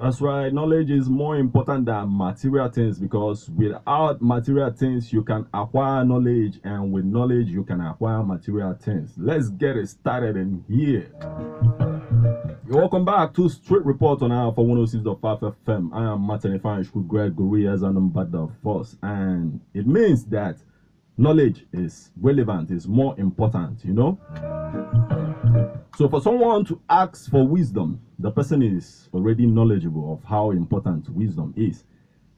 That's right. Knowledge is more important than material things, because without material things, you can acquire knowledge, and with knowledge, you can acquire material things. Let's get it started in here. Welcome back to Straight Report on Alpha 106.5 FM. I am Martin Ifanishku Gregory as a number the first, and it means that knowledge is relevant, is more important, you know. So for someone to ask for wisdom, the person is already knowledgeable of how important wisdom is.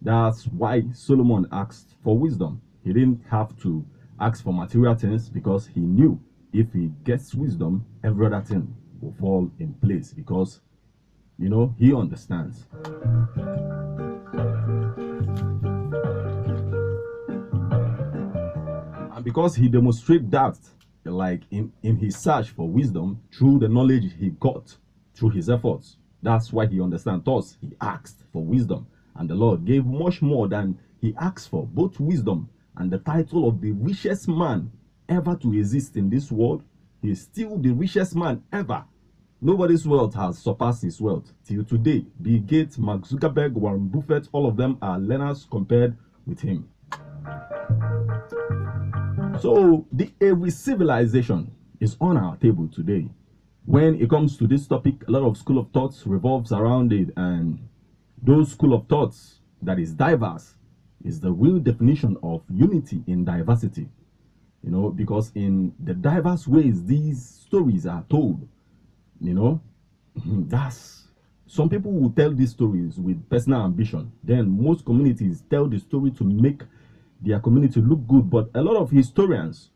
That's why Solomon asked for wisdom. He didn't have to ask for material things, because he knew if he gets wisdom, every other thing will fall in place, because, you know, he understands. And because he demonstrated that, like in his search for wisdom, through the knowledge he got through his efforts, that's why he understands. Thus, he asked for wisdom, and the Lord gave much more than he asked for, both wisdom and the title of the richest man ever to exist in this world. He is still the richest man ever. Nobody's wealth has surpassed his wealth till today. Bill Gates, Mark Zuckerberg, Warren Buffett, all of them are learners compared with him. So the Ewe civilization is on our table today. When it comes to this topic, a lot of school of thoughts revolves around it, and those school of thoughts that is diverse is the real definition of unity in diversity. You know, because in the diverse ways these stories are told, you know, that's, some people will tell these stories with personal ambition. Then most communities tell the story to make their community look good, but a lot of historians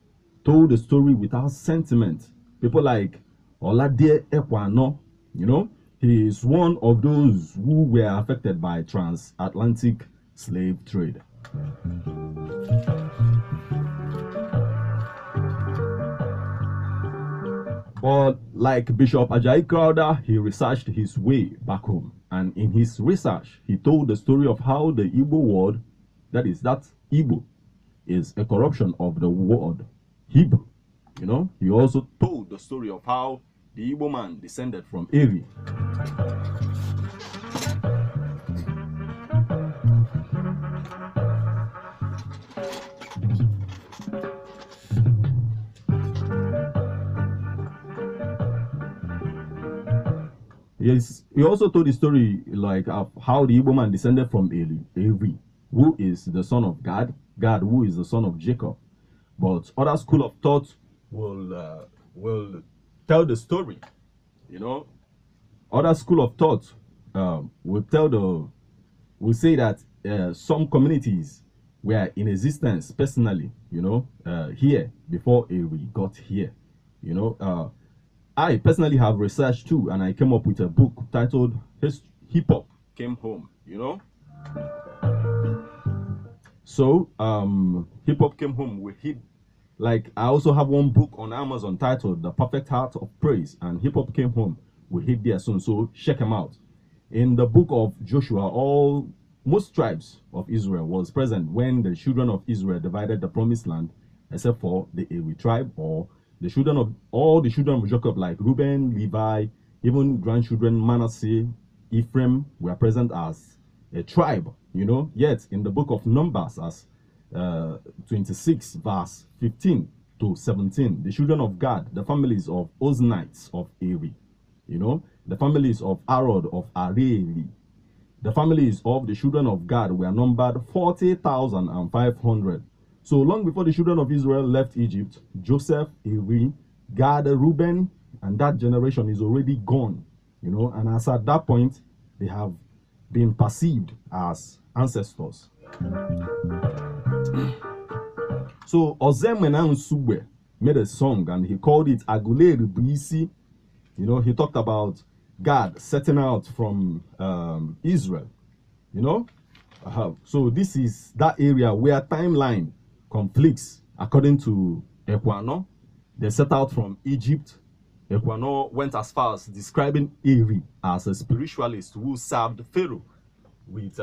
told the story without sentiment. People like Olade Ekwano, you know, he is one of those who were affected by transatlantic slave trade. But like Bishop Ajayi Crowder, he researched his way back home, and in his research, he told the story of how the Igbo word, that Igbo, is a corruption of the word Hebrew. You know, he also told the story of how the Igbo man descended from Eri. Yes, he also told the story like of how the Igbo man descended from Eri, who is the son of God, who is the son of Jacob. But other school of thought will tell the story, you know. Other school of thought will say that some communities were in existence personally, you know, here before Eri got here, you know. I personally have researched too, and I came up with a book titled Hip Hop Came Home, you know. So Hip Hop Came Home with hip. Like, I also have one book on Amazon titled The Perfect Heart of Praise, and Hip Hop Came Home will hit there soon, so check them out. In the book of Joshua, most tribes of Israel was present when the children of Israel divided the promised land, except for the Eri tribe, or the children of all the children of Jacob, like Reuben, Levi, even grandchildren Manasseh, Ephraim, were present as a tribe, you know. Yet in the book of Numbers, as 26 verse 15 to 17, the children of Gad, the families of Oznites of Eri, you know, the families of Arod of Areli, the families of the children of Gad were numbered 40,500. So long before the children of Israel left Egypt, Joseph, Eri, Gad, Reuben, and that generation is already gone, you know, and as at that point, they have been perceived as ancestors. So Ozem Nsugbe made a song, and he called it Agule Ribisi. You know, he talked about God setting out from Israel, you know. So this is that area where timeline conflicts. According to Ekwano, they set out from Egypt. Ekwano went as far as describing Eri as a spiritualist who served Pharaoh with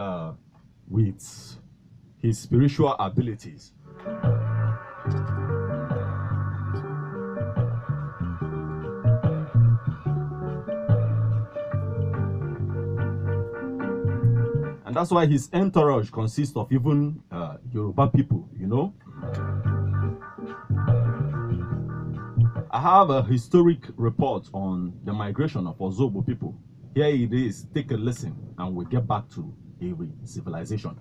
his spiritual abilities. And that's why his entourage consists of even Yoruba people, you know. I have a historic report on the migration of Ozobo people. Here it is. Take a listen and we'll get back to Ewe civilization.